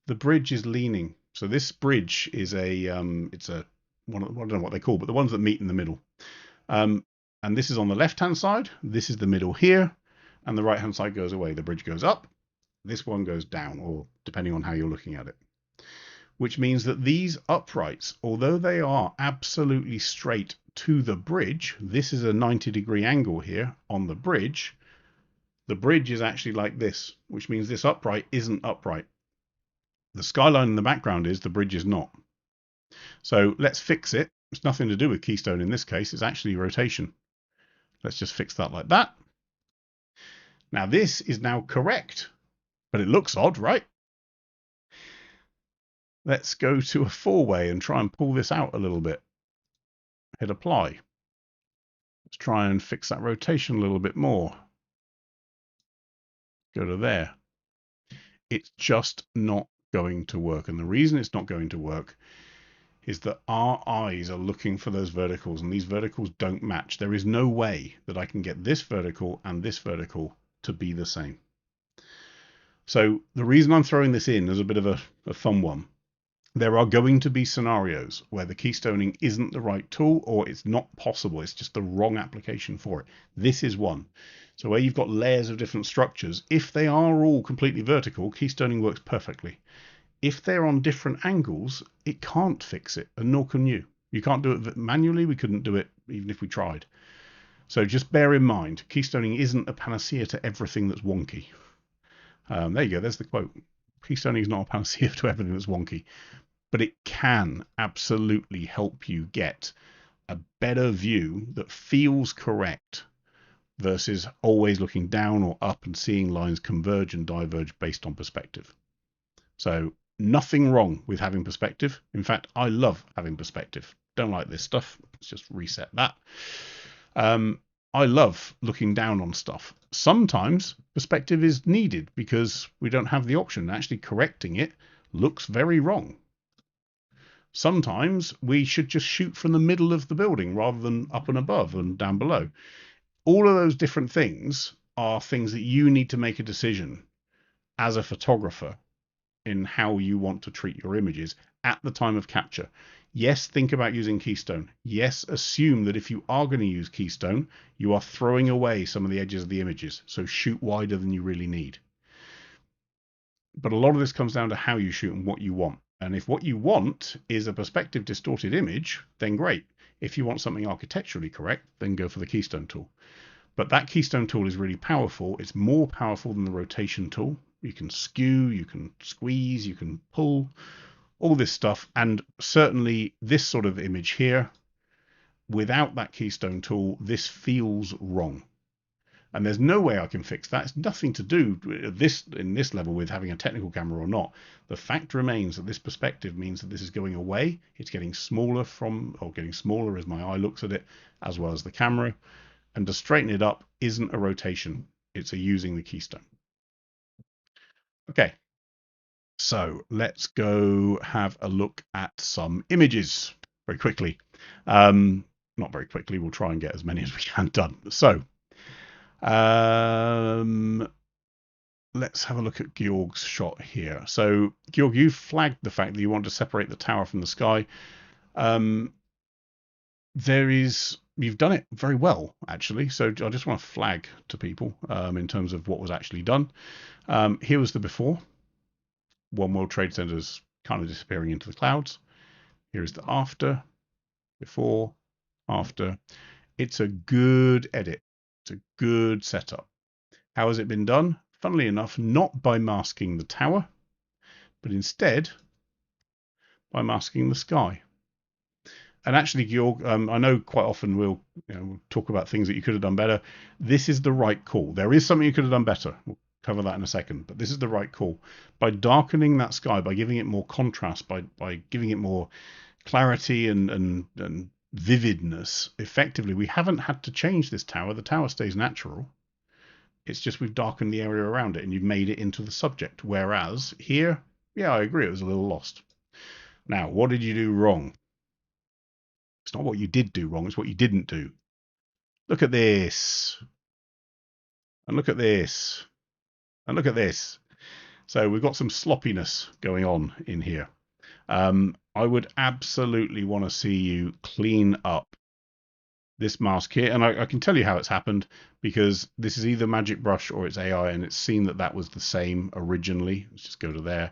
The bridge is leaning. So this bridge is it's a one. I don't know what they call, but the ones that meet in the middle. Um, and this is on the left-hand side. This is the middle here, and the right-hand side goes away. The bridge goes up. This one goes down, or depending on how you're looking at it. Which means that these uprights, although they are absolutely straight to the bridge, this is a 90-degree angle here on the bridge. The bridge is actually like this, which means this upright isn't upright. The skyline in the background is, the bridge is not. So let's fix it. It's nothing to do with Keystone in this case. It's actually rotation. Let's just fix that like that. Now this is now correct, but it looks odd, right? Let's go to a 4-way and try and pull this out a little bit. Hit apply. Let's try and fix that rotation a little bit more. Go to there. It's just not going to work. And the reason it's not going to work is that our eyes are looking for those verticals, and these verticals don't match. There is no way that I can get this vertical and this vertical to be the same. So the reason I'm throwing this in as a bit of a fun one, there are going to be scenarios where the keystoning isn't the right tool, or it's not possible. It's just the wrong application for it. This is one. So where you've got layers of different structures, if they are all completely vertical, keystoning works perfectly. If they're on different angles, it can't fix it, and nor can you. You can't do it manually. We couldn't do it even if we tried. So just bear in mind, keystoning isn't a panacea to everything that's wonky. There you go. There's the quote. Keystoning is not a panacea to everything that's wonky, but it can absolutely help you get a better view that feels correct versus always looking down or up and seeing lines converge and diverge based on perspective. So nothing wrong with having perspective. In fact, I love having perspective. Don't like this stuff. Let's just reset that. I love looking down on stuff. Sometimes perspective is needed because we don't have the option. Actually correcting it looks very wrong. Sometimes we should just shoot from the middle of the building rather than up and above and down below. All of those different things are things that you need to make a decision as a photographer in how you want to treat your images at the time of capture. Yes, think about using Keystone. Yes, assume that if you are going to use Keystone, you are throwing away some of the edges of the images, so shoot wider than you really need. But a lot of this comes down to how you shoot and what you want. And if what you want is a perspective distorted image, then great. If you want something architecturally correct, then go for the Keystone tool. But that Keystone tool is really powerful. It's more powerful than the rotation tool. You can skew, you can squeeze, you can pull, all this stuff. And certainly this sort of image here, without that Keystone tool, this feels wrong. And there's no way I can fix that. It's nothing to do in this level with having a technical camera or not. The fact remains that this perspective means that this is going away. It's getting smaller as my eye looks at it, as well as the camera. And to straighten it up isn't a rotation. It's a using the Keystone. Okay, so let's go have a look at some images very quickly. Not very quickly, we'll try and get as many as we can done. So let's have a look at Georg's shot here. So Georg, you flagged the fact that you want to separate the tower from the sky. You've done it very well, actually. So I just want to flag to people in terms of what was actually done. Here was the before. One World Trade Center's kind of disappearing into the clouds. Here is the after, before, after. It's a good edit. It's a good setup. How has it been done? Funnily enough, not by masking the tower, but instead by masking the sky. And actually, Georg, I know quite often we'll talk about things that you could have done better. This is the right call. There is something you could have done better. We'll cover that in a second, but this is the right call. By darkening that sky, by giving it more contrast, by giving it more clarity and vividness, effectively, we haven't had to change this tower. The tower stays natural. It's just we've darkened the area around it and you've made it into the subject. Whereas here, yeah, I agree, it was a little lost. Now, what did you do wrong? It's not what you did do wrong, it's what you didn't do. Look at this. And look at this. And look at this. So we've got some sloppiness going on in here. I would absolutely want to see you clean up this mask here. And I can tell you how it's happened, because this is either Magic Brush or it's AI, and it's seen that that was the same originally. Let's just go to there.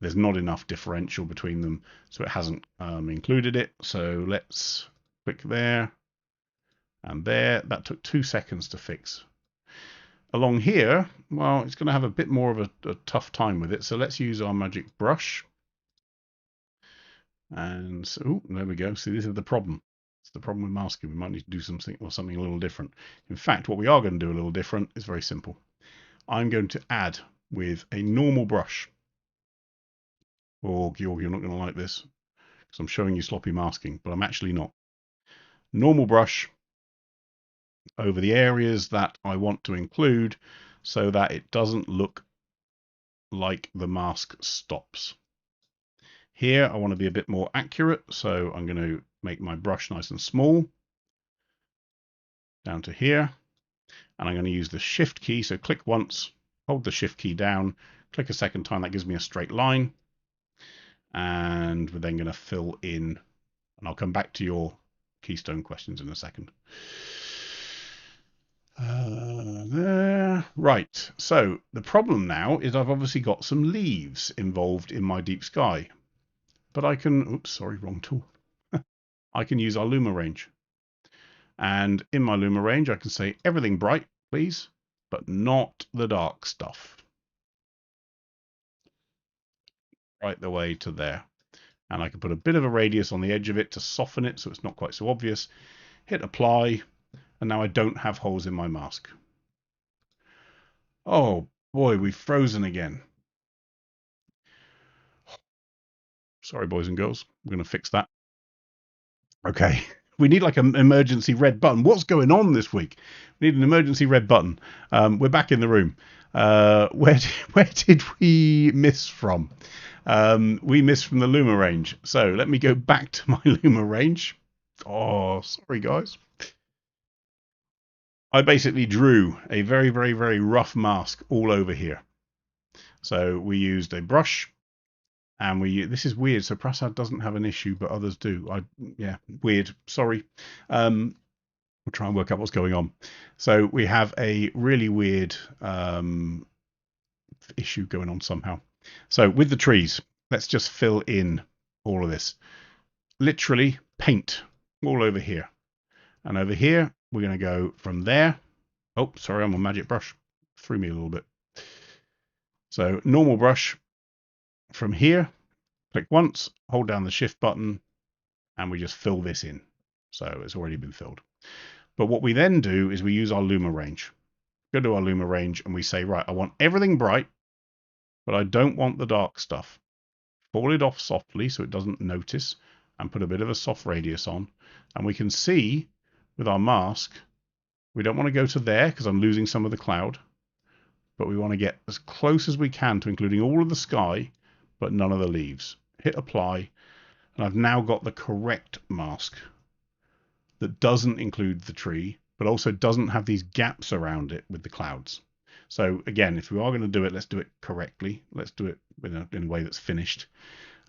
There's not enough differential between them, so it hasn't included it. So let's click there and there. That took 2 seconds to fix. Along here, well, it's going to have a bit more of a tough time with it. So let's use our Magic Brush. And so, ooh, there we go. See, this is the problem. It's the problem with masking. We might need to do something a little different. In fact, what we are going to do a little different is very simple. I'm going to add with a normal brush. Oh, Georg, you're not going to like this, because I'm showing you sloppy masking, but I'm actually not. Normal brush over the areas that I want to include, so that it doesn't look like the mask stops. Here I want to be a bit more accurate, so I'm going to make my brush nice and small down to here, and I'm going to use the shift key. So click once, hold the shift key down, click a second time. That gives me a straight line, and we're then going to fill in, and I'll come back to your Keystone questions in a second. There. Right, so the problem now is I've obviously got some leaves involved in my deep sky, but I can, oops, sorry, wrong tool. I can use our Luma range. And in my Luma range, I can say everything bright, please, but not the dark stuff. Right the way to there. And I can put a bit of a radius on the edge of it to soften it so it's not quite so obvious. Hit apply, and now I don't have holes in my mask. Oh boy, we've frozen again. Sorry, boys and girls. We're going to fix that. Okay. We need like an emergency red button. What's going on this week? We need an emergency red button. We're back in the room. Where did we miss from? We missed from the Luma range. So let me go back to my Luma range. Oh, sorry, guys. I basically drew a very, very, very rough mask all over here. So we used a brush, and this is weird. So Prasad doesn't have an issue, but others do. Yeah, weird. Sorry. We'll try and work out what's going on. So we have a really weird issue going on somehow. So with the trees, let's just fill in all of this. Literally paint all over here. And over here, we're going to go from there. Oh, sorry, I'm on Magic Brush. Threw me a little bit. So normal brush from here. Click once, hold down the shift button, and we just fill this in. So it's already been filled. But what we then do is we use our Luma range. Go to our Luma range and we say, right, I want everything bright, but I don't want the dark stuff. Fall it off softly so it doesn't notice, and put a bit of a soft radius on. And we can see with our mask, we don't want to go to there because I'm losing some of the cloud, but we want to get as close as we can to including all of the sky, but none of the leaves. Hit apply, and I've now got the correct mask that doesn't include the tree, but also doesn't have these gaps around it with the clouds. So again, if we are going to do it, let's do it correctly. Let's do it in a way that's finished.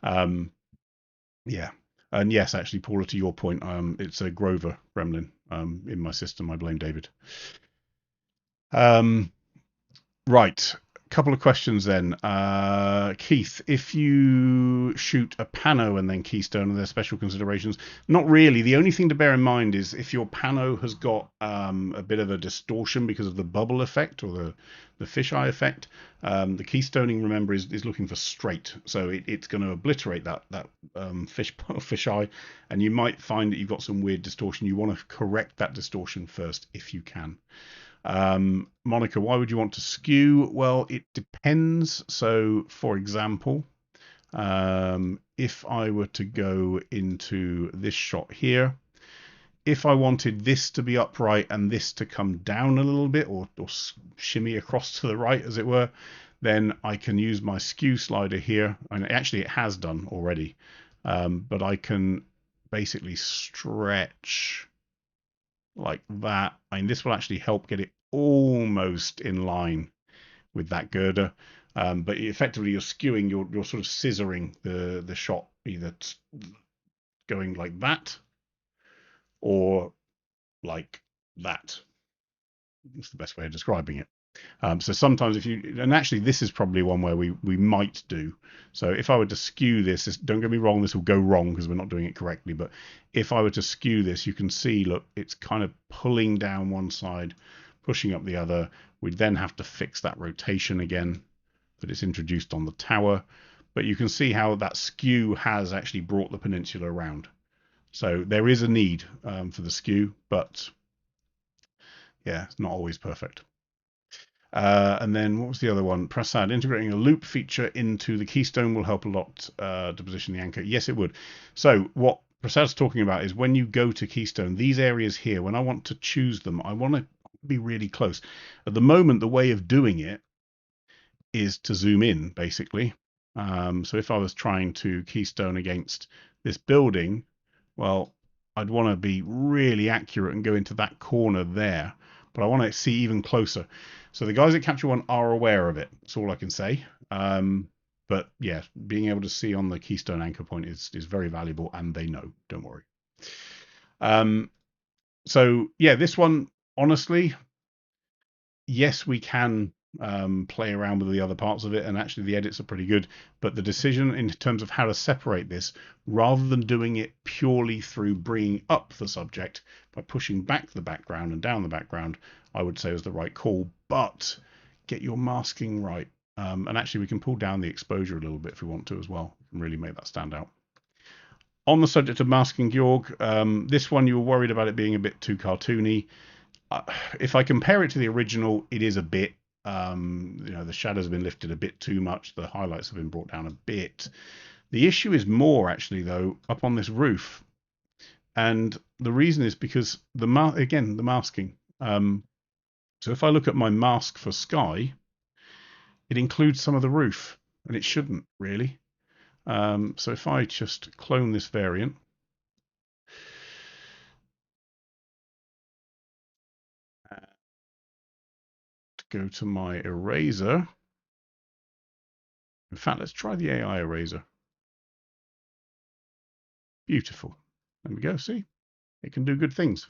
Yeah. And yes, actually, Paula, to your point, it's a Grover gremlin in my system. I blame David. Right. Couple of questions then. Keith, if you shoot a pano and then keystone, are there special considerations? Not really. The only thing to bear in mind is if your pano has got a bit of a distortion because of the bubble effect or the fisheye effect, the keystoning, remember, is looking for straight. So it's going to obliterate that fisheye, and you might find that you've got some weird distortion. You want to correct that distortion first if you can. Monica, why would you want to skew? Well, it depends. So, for example, if I were to go into this shot here, if I wanted this to be upright and this to come down a little bit or shimmy across to the right, as it were, then I can use my skew slider here. And actually, it has done already, but I can basically stretch like that. I mean, this will actually help get it almost in line with that girder. But effectively, you're skewing, you're sort of scissoring the shot, either going like that or like that. That's the best way of describing it. So sometimes if you, and actually this is probably one where we might do. So if I were to skew this, don't get me wrong, this will go wrong because we're not doing it correctly. But if I were to skew this, you can see, look, it's kind of pulling down one side, pushing up the other. We'd then have to fix that rotation again that it's introduced on the tower. But you can see how that skew has actually brought the peninsula around. So there is a need for the skew, but yeah, it's not always perfect. And then what was the other one? Prasad, integrating a loop feature into the Keystone will help a lot to position the anchor. Yes, it would. So what Prasad's talking about is when you go to Keystone, these areas here, when I want to choose them, I want to be really close. At the moment, the way of doing it is to zoom in, basically. So if I was trying to Keystone against this building, well, I'd want to be really accurate and go into that corner there, but I want to see even closer. So the guys at Capture One are aware of it. That's all I can say. But yeah, being able to see on the Keystone anchor point is very valuable, and they know. Don't worry. So yeah, this one, honestly, yes, we can play around with the other parts of it, and actually the edits are pretty good. But the decision in terms of how to separate this, rather than doing it purely through bringing up the subject by pushing back the background and down the background, I would say was the right call. But get your masking right. And actually, we can pull down the exposure a little bit if we want to as well, and really make that stand out. On the subject of masking, Georg, this one you were worried about it being a bit too cartoony. If I compare it to the original, it is a bit. The shadows have been lifted a bit too much. The highlights have been brought down a bit. The issue is more actually, though, up on this roof, and the reason is because the masking. So if I look at my mask for sky, it includes some of the roof, and it shouldn't really. So if I just clone this variant. Go to my eraser. In fact, let's try the AI eraser. Beautiful. There we go. See, it can do good things.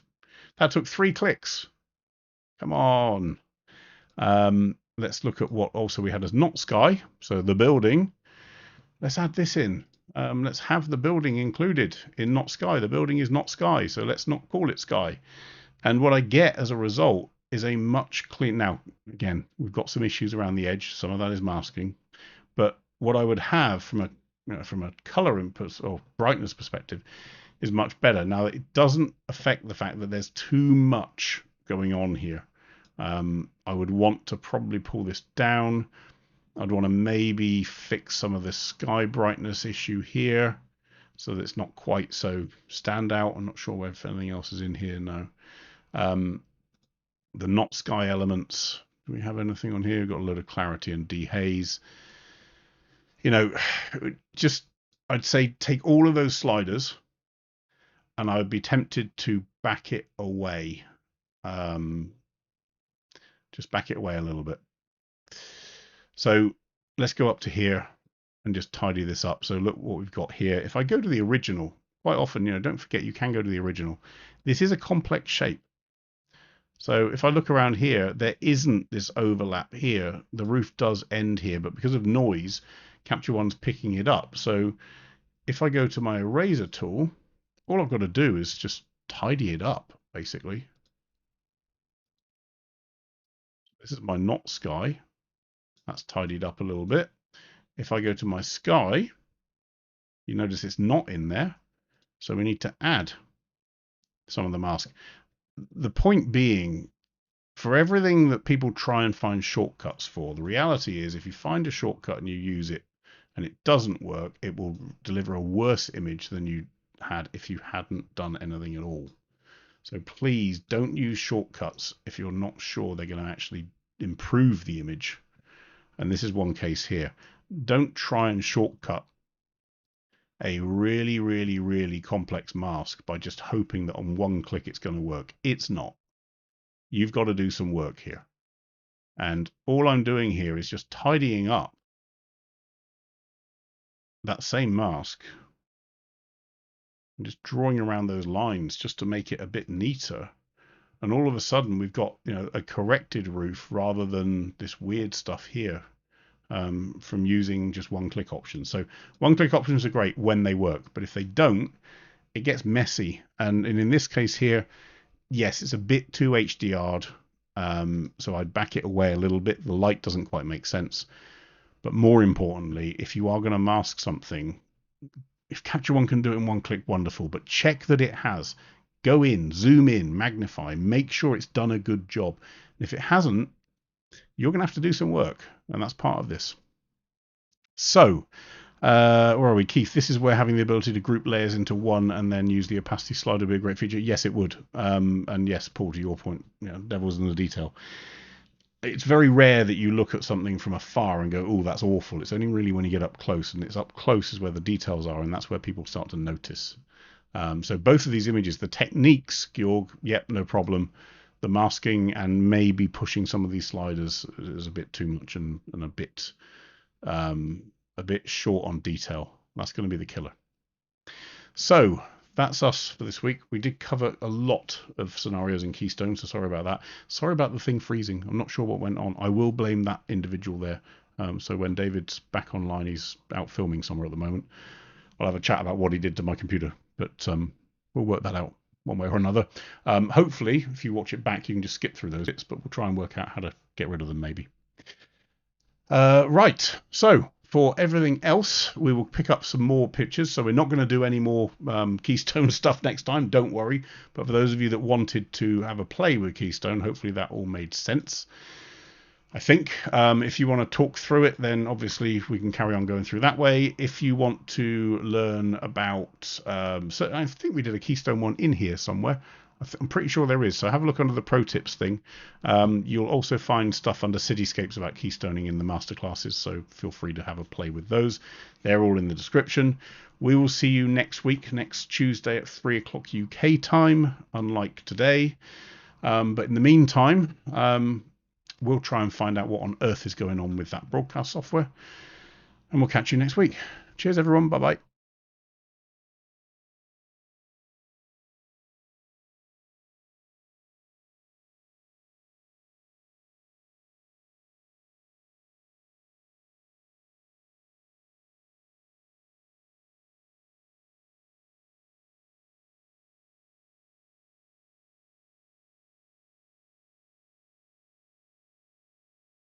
That took 3 clicks. Come on. Let's look at what also we had as not sky. So the building. Let's add this in. Let's have the building included in not sky. The building is not sky, so let's not call it sky. And what I get as a result is a much clean. Now, again, we've got some issues around the edge. Some of that is masking, but what I would have from a color input or brightness perspective is much better. Now, it doesn't affect the fact that there's too much going on here. I would want to probably pull this down. I'd want to maybe fix some of the sky brightness issue here so that it's not quite so standout. I'm not sure if anything else is in here now. The not sky elements. Do we have anything on here? We've got a load of clarity and dehaze. Just I'd say take all of those sliders, and I would be tempted to back it away. Just back it away a little bit. So let's go up to here and just tidy this up. So look what we've got here. If I go to the original, quite often, don't forget you can go to the original. This is a complex shape. So if I look around here, there isn't this overlap here. The roof does end here, but because of noise, Capture One's picking it up. So if I go to my eraser tool, all I've got to do is just tidy it up, basically. This is my not sky. That's tidied up a little bit. If I go to my sky, you notice it's not in there. So we need to add some of the mask. The point being, for everything that people try and find shortcuts for, the reality is if you find a shortcut and you use it and it doesn't work, it will deliver a worse image than you had if you hadn't done anything at all. So please don't use shortcuts if you're not sure they're going to actually improve the image. And this is one case here. Don't try and shortcut a really, really, really complex mask by just hoping that on one click it's going to work. It's not. You've got to do some work here. And all I'm doing here is just tidying up that same mask and just drawing around those lines just to make it a bit neater. And all of a sudden we've got, a corrected roof rather than this weird stuff here. From using just one-click options. So one-click options are great when they work, but if they don't, it gets messy. And in this case here, yes, it's a bit too HDR'd, so I'd back it away a little bit. The light doesn't quite make sense. But more importantly, if you are going to mask something, if Capture One can do it in one click, wonderful, but check that it has. Go in, zoom in, magnify, make sure it's done a good job. And if it hasn't, you're going to have to do some work, and that's part of this. So, where are we, Keith? This is where having the ability to group layers into one and then use the opacity slider would be a great feature. Yes, it would. And yes, Paul, to your point, devil's in the detail. It's very rare that you look at something from afar and go, oh, that's awful. It's only really when you get up close, and it's up close is where the details are, and that's where people start to notice. So both of these images, the techniques, Georg, yep, no problem. The masking and maybe pushing some of these sliders is a bit too much and a bit short on detail. That's going to be the killer. So that's us for this week. We did cover a lot of scenarios in Keystone, so sorry about that. Sorry about the thing freezing. I'm not sure what went on. I will blame that individual there. So when David's back online, he's out filming somewhere at the moment. I'll have a chat about what he did to my computer, but we'll work that out one way or another. Hopefully, if you watch it back, you can just skip through those bits, but we'll try and work out how to get rid of them maybe. Right, so for everything else, we will pick up some more pictures. So we're not going to do any more Keystone stuff next time, don't worry. But for those of you that wanted to have a play with Keystone, hopefully that all made sense. I think if you want to talk through it, then obviously we can carry on going through that way. If you want to learn about, so I think we did a Keystone one in here somewhere. I'm pretty sure there is. So have a look under the pro tips thing. You'll also find stuff under cityscapes about keystoning in the masterclasses. So feel free to have a play with those. They're all in the description. We will see you next week, next Tuesday at 3 o'clock UK time, unlike today. But in the meantime, we'll try and find out what on earth is going on with that broadcast software. And we'll catch you next week. Cheers, everyone. Bye-bye.